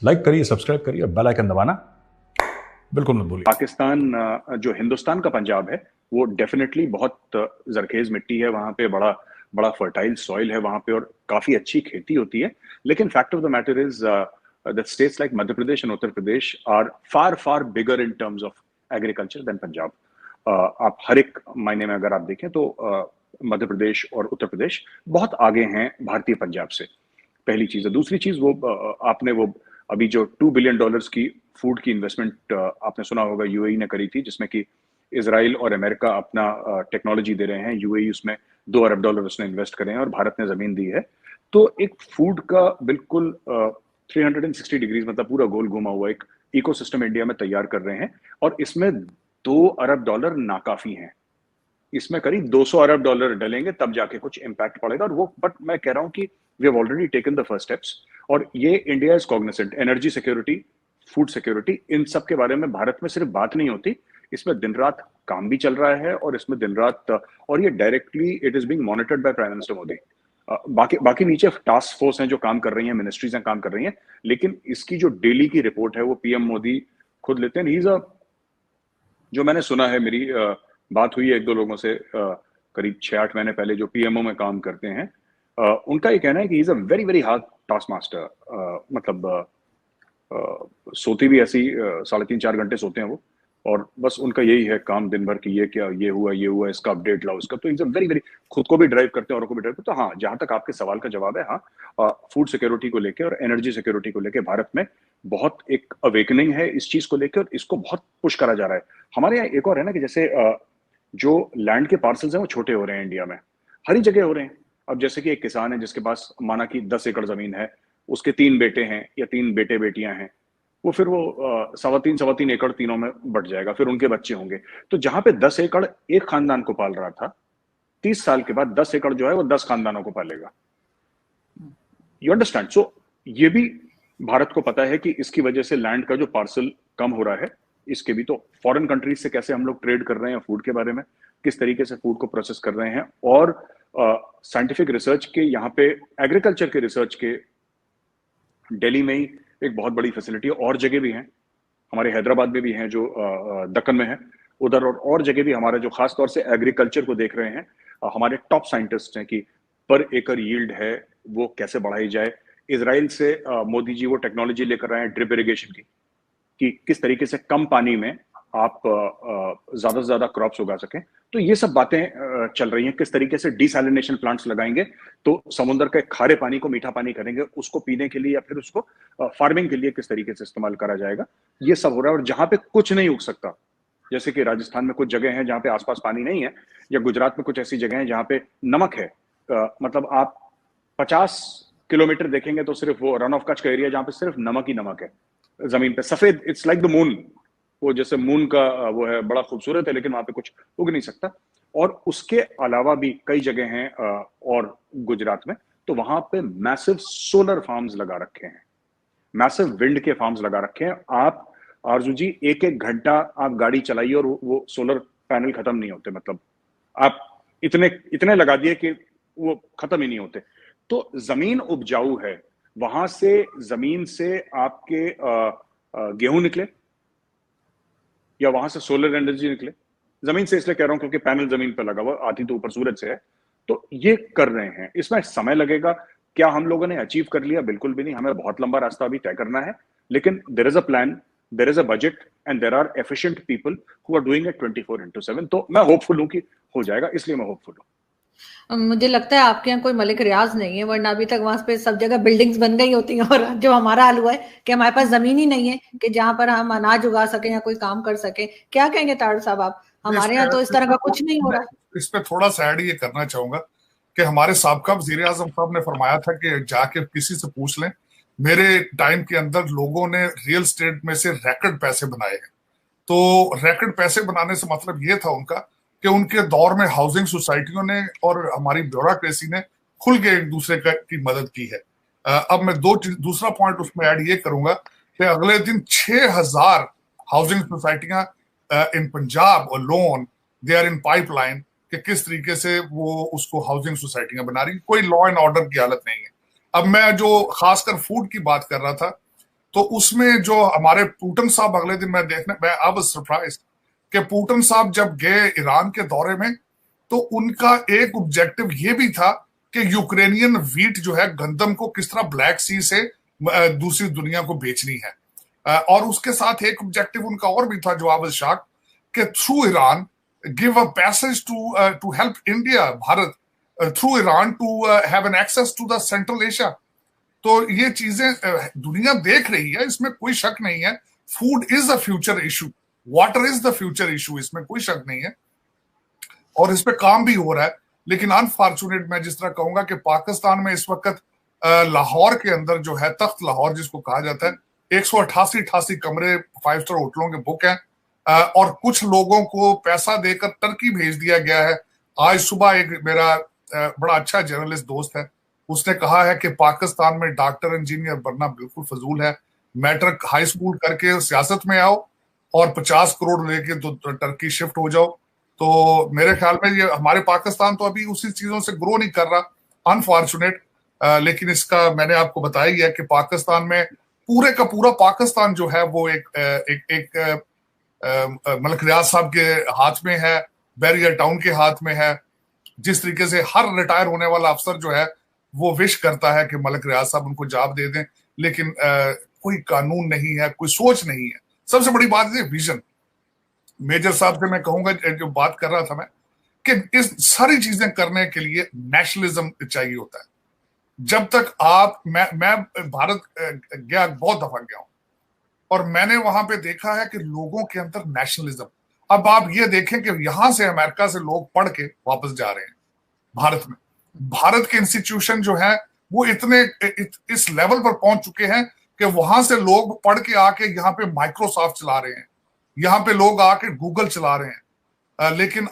Like करिए, subscribe करिए, bell icon दबाना बिल्कुल मत भूलिए। पाकिस्तान जो हिंदुस्तान का पंजाब है वो डेफिनेटली बहुत जरखेज मिट्टी है, वहां पे बड़ा बड़ा फर्टाइल सॉइल है वहां पे और काफी अच्छी खेती होती है। लेकिन fact of the matter is that states like Madhya Pradesh and Uttar Pradesh are far far bigger in terms of agriculture than Punjab. आप हर एक मायने में अगर आप देखें तो मध्य प्रदेश और उत्तर प्रदेश बहुत आगे हैं भारतीय पंजाब से। पहली चीज है। दूसरी चीज वो आपने वो अभी जो $2 बिलियन की फूड की इन्वेस्टमेंट आपने सुना होगा यूएई ने करी थी, जिसमें कि इसराइल और अमेरिका अपना टेक्नोलॉजी दे रहे हैं, यूएई उसमें $2 अरब उसने इन्वेस्ट करे हैं और भारत ने जमीन दी है। तो एक फूड का बिल्कुल 360 डिग्रीज मतलब पूरा गोल घुमा हुआ एक इकोसिस्टम इंडिया में तैयार कर रहे हैं और इसमें $2 अरब नाकाफी हैं। इसमें करीब $200 अरब डलेंगे तब जाके कुछ इम्पैक्ट पड़ेगा। और वो बट मैं कह रहा हूं कि we have already taken the first steps और ये India is cognisant. Energy security, food security, इन सब के बारे में भारत में सिर्फ बात नहीं होती, इसमें दिन रात काम भी चल रहा है और इसमें दिन रात और ये directly it is being monitored by prime minister Modi. बाकी बाकी नीचे टास्क फोर्स हैं जो काम कर रही हैं, मिनिस्ट्रीज हैं काम कर रही हैं, लेकिन इसकी जो डेली की रिपोर्ट है वो पीएम मोदी खुद लेते हैं। ही इज अ, जो मैंने सुना है, मेरी बात हुई है एक दो लोगों से करीब 6-8 महीने पहले जो पीएमओ में काम करते हैं, उनका ये कहना है कि is a very very hard task master. मतलब सोती भी ऐसी 3.5-4 घंटे सोते हैं वो, और बस उनका यही है काम दिन भर की, ये क्या, ये हुआ, इसका अपडेट लाओ, इसका। तो इज अ वेरी वेरी, खुद को भी ड्राइव करते हैं, औरों को भी ड्राइव करते हैं। तो हाँ, जहां तक आपके सवाल का जवाब है, हाँ, फूड सिक्योरिटी को लेकर और एनर्जी सिक्योरिटी को लेकर भारत में बहुत एक अवेकनिंग है इस चीज को लेकर और इसको बहुत पुश करा जा रहा है। हमारे यहाँ एक और है ना कि जैसे जो लैंड के पार्सल्स हैं वो छोटे हो रहे हैं इंडिया में, हर ही जगह हो रहे हैं। अब जैसे कि एक किसान है जिसके पास माना कि 10 एकड़ जमीन है, उसके 3 बेटे हैं या 3 बेटे बेटियां हैं, वो फिर वो 3.25 एकड़ तीनों में बट जाएगा, फिर उनके बच्चे होंगे। तो जहां पे 10 एकड़ एक खानदान को पाल रहा था, 30 साल के बाद 10 एकड़ जो है वो 10 खानदानों को पालेगा। You understand? सो ये भी भारत को पता है कि इसकी वजह से लैंड का जो पार्सल कम हो रहा है, इसके भी तो फॉरेन कंट्रीज से कैसे हम लोग ट्रेड कर रहे हैं फूड के बारे में, किस तरीके से फूड को प्रोसेस कर रहे हैं। और साइंटिफिक रिसर्च के यहाँ पे, एग्रीकल्चर के रिसर्च के दिल्ली में ही एक बहुत बड़ी फैसिलिटी है, और जगह भी हैं, हमारे हैदराबाद में भी हैं जो दक्कन में है उधर, और जगह भी हमारे जो खास तौर से एग्रीकल्चर को देख रहे हैं, हमारे टॉप साइंटिस्ट हैं कि पर एकड़ यील्ड है वो कैसे बढ़ाई जाए। इसराइल से मोदी जी वो टेक्नोलॉजी लेकर आए हैं ड्रिप इरिगेशन की, कि किस तरीके से कम पानी में आप ज्यादा से ज्यादा क्रॉप्स उगा सकें। तो ये सब बातें चल रही हैं। किस तरीके से डिसैलिनेशन प्लांट्स लगाएंगे तो समुद्र के खारे पानी को मीठा पानी करेंगे, उसको पीने के लिए या फिर उसको फार्मिंग के लिए किस तरीके से इस्तेमाल करा जाएगा, ये सब हो रहा है। और जहां पे कुछ नहीं उग सकता, जैसे कि राजस्थान में कुछ जगह है जहां पे आसपास पानी नहीं है, या गुजरात में कुछ ऐसी जगह है जहां पे नमक है, मतलब आप 50 किलोमीटर देखेंगे तो सिर्फ वो रन ऑफ कच्छ का एरिया जहां पे सिर्फ नमक ही नमक है जमीन पे, सफेद, इट्स लाइक द मून। वो जैसे मून का वो है, बड़ा खूबसूरत है, लेकिन वहां पे कुछ उग नहीं सकता। और उसके अलावा भी कई जगह हैं और गुजरात में, तो वहां पे मैसिव सोलर फार्म्स लगा रखे हैं, मैसिव विंड के फार्म्स लगा रखे हैं। आप आरजू जी, एक एक घंटा आप गाड़ी चलाइए और वो सोलर पैनल खत्म नहीं होते। मतलब आप इतने इतने लगा दिए कि वो खत्म ही नहीं होते। तो जमीन उपजाऊ है, वहां से जमीन से आपके गेहूं निकले या वहां से सोलर एनर्जी निकले। जमीन से इसलिए कह रहा हूं क्योंकि पैनल जमीन पर लगा हुआ, आती तो ऊपर सूरज से है। तो ये कर रहे हैं, इसमें समय लगेगा। क्या हम लोगों ने अचीव कर लिया? बिल्कुल भी नहीं, हमें बहुत लंबा रास्ता अभी तय करना है। लेकिन there is a plan, there is a budget and there are efficient people who are doing it 24/7। तो मैं होपफुल हूं कि हो जाएगा, इसलिए मैं होपफुल हूं। मुझे लगता है आपके यहाँ कोई मलिक रियाज नहीं है, वरना अभी तक वहां पे सब जगह बिल्डिंग्स बन गई होती हैं। और जो हमारा हाल हुआ है कि हमारे पास जमीन ही नहीं है कि जहां पर हम अनाज उगा सके या कोई काम कर सके। क्या कहेंगे ताड़ साहब आप? हमारे यहाँ तो इस तरह का कुछ नहीं हो रहा। इस पे थोड़ा सा ऐड ये करना चाहूंगा कि हमारे साबका वजीर आजम साहब ने फरमाया था कि जाके किसी से पूछ लें, मेरे टाइम के अंदर लोगों ने रियल स्टेट में से रैकेट पैसे बनाए हैं। तो रैकेट पैसे बनाने से मतलब ये था उनका कि उनके दौर में हाउसिंग सोसाइटियों ने और हमारी ब्यूरोक्रेसी ने खुल के एक दूसरे की मदद की है। अब मैं दूसरा पॉइंट उसमें ऐड ये करूंगा कि अगले दिन 6,000 हाउसिंग सोसाइटियां इन पंजाब और loan, they are in pipeline, कि किस तरीके से वो उसको हाउसिंग सोसाइटियां बना रही, कोई लॉ एंड ऑर्डर की हालत नहीं है। अब मैं जो खासकर फूड की बात कर रहा था, तो उसमें जो हमारे पुतिन साहब अगले दिन मैं आई वाज सरप्राइज्ड कि पुतिन साहब जब गए ईरान के दौरे में तो उनका एक ऑब्जेक्टिव ये भी था कि यूक्रेनियन वीट जो है, गंदम को किस तरह ब्लैक सी से दूसरी दुनिया को बेचनी है। और उसके साथ एक ऑब्जेक्टिव उनका और भी था जो आई वाज शॉक्ड कि through Iran give a passage to help India, Bharat through Iran to have an access to the central Asia. तो ये चीजें दुनिया देख रही है, इसमें कोई शक नहीं है। Food is a future issue, water is the future issue, इसमें कोई शक नहीं है और इस पे काम भी हो रहा है। लेकिन अनफॉर्चुनेट मैं जिस तरह कहूंगा कि पाकिस्तान में इस वक्त लाहौर के अंदर जो है, तख्त लाहौर जिसको कहा जाता है, 188 कमरे 5 स्टार होटलों के बुक हैं और कुछ लोगों को पैसा देकर टर्की भेज दिया गया है। आज सुबह एक मेरा बड़ा अच्छा जर्नलिस्ट दोस्त है, उसने कहा है कि पाकिस्तान में डॉक्टर इंजीनियर बनना बिल्कुल फजूल है, मैट्रिक हाई स्कूल करके सियासत में आओ और 50 करोड़ लेके तो टर्की शिफ्ट हो जाओ। तो मेरे ख्याल में ये हमारे पाकिस्तान तो अभी उसी चीजों से ग्रो नहीं कर रहा, अनफॉर्चुनेट। लेकिन इसका मैंने आपको बताया ही है कि पाकिस्तान में पूरे का पूरा पाकिस्तान जो है वो एक मलिक रियाज साहब के हाथ में है, बैरियर टाउन के हाथ में है। जिस तरीके से हर रिटायर होने वाला अफसर जो है वो विश करता है कि मलिक रियाज साहब उनको जॉब दे दें, लेकिन कोई कानून नहीं है, कोई सोच नहीं है। सबसे बड़ी बात है विजन। मेजर साहब से मैं कहूंगा, जो बात कर रहा था मैं, कि इस सारी चीजें करने के लिए नेशनलिज्म चाहिए होता है। जब तक आप मैं भारत गया, बहुत दफा गया हूं और मैंने वहां पे देखा है कि लोगों के अंदर नेशनलिज्म। अब आप ये देखें कि यहां से अमेरिका से लोग पढ़ के वापस जा रहे हैं भारत में। भारत के इंस्टीट्यूशन जो है वो इतने इस लेवल पर पहुंच चुके हैं कि वहां से लोग पढ़ के आके यहाँ पे माइक्रोसॉफ्ट चला रहे हैं, यहाँ पे लोग आके गूगल चला रहे हैं। लेकिन